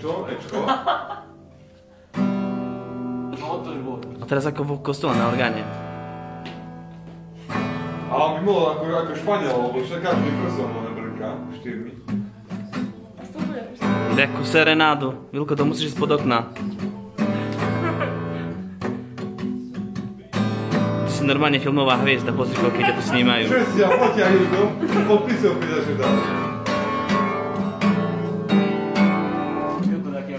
Ečko. A teraz ako v kostole na orgáne. Ale by bolo ako Španiel, lebo však každý prstom bol nebrnká, 4. Jakú serenádu. Vilko, to musíš ísť pod okna. Ty si normálne filmová hviezda, pozri, koľko ťa tu snímajú. Šestia, poďte, Vilko, podpisov pridaš dať.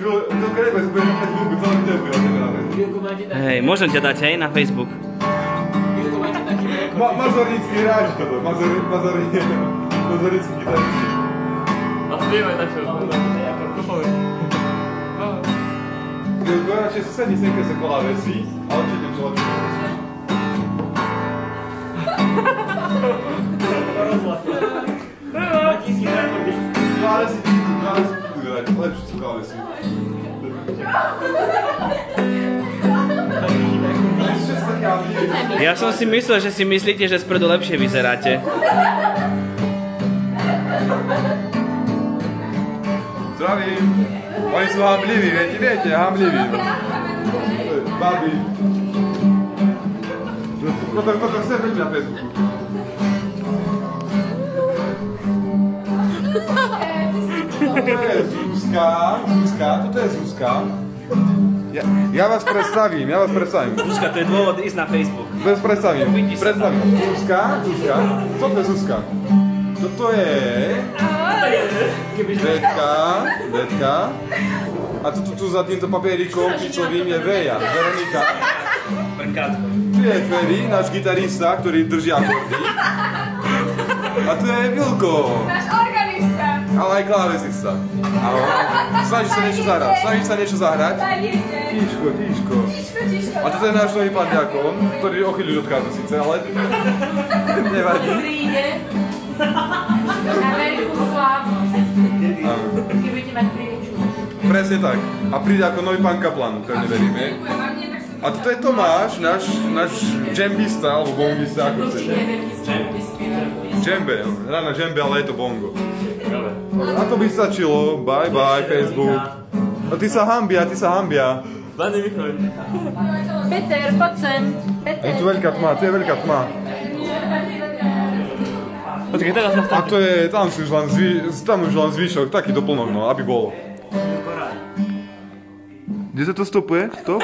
To krebe, si budeš na Facebooku, celý deň bude na Facebooku. Hej, môžem ťa dať aj na Facebook. Mazornický hráč toto, mazornický gitaristi. A spievaj tak, čo Vilko, radšej sedni sem, keď sa klávesí, a určite čo lepšie. Klávesí budú dať, lepšie sú klávesí. Ja som si myslel, že si myslíte, že spredu lepšie vyzeráte. Zdravím. Oni sú hambliví, viete, hambliví. Babi. Toto chcem byť na Facebooku. Toto je Zuzka, toto je Zuzka. Ja vás predstavím. Zuzka, to je dôvod ísť na Facebook. Predstavím. Zuzka. Toto je Zuzka. Toto je... Detka. A tu za týmto papierikom picovým je Veja, Veronika. Brnkátko. Tu je Ferry, náš gitarista, ktorý drží akordy. A tu je Vilko. Náš organista. Ale aj klávesista. Snaží sa niečo zahrať. Tíško. A toto je náš nový pán Diakon, ktorý o chvíľu odchádza síce, ale nevadí. Príde na veľkú slávnosť. Keď budete mať príliču. Presne tak. A príde ako nový pán Kaplan, pevne veríme. A toto je Tomáš, náš džembista, alebo bongista, ako chcete. Džembe, hrá na džembe, ale je to bongo. A to by stačilo. Bye bye, Facebook. A ty sa hambia. Peter, poď sem. Je tu veľká tma, Počkej, teraz nás A to je, tam už len zvyšok, taký doplnok, no, aby bolo. Kde sa to stopuje? Stop?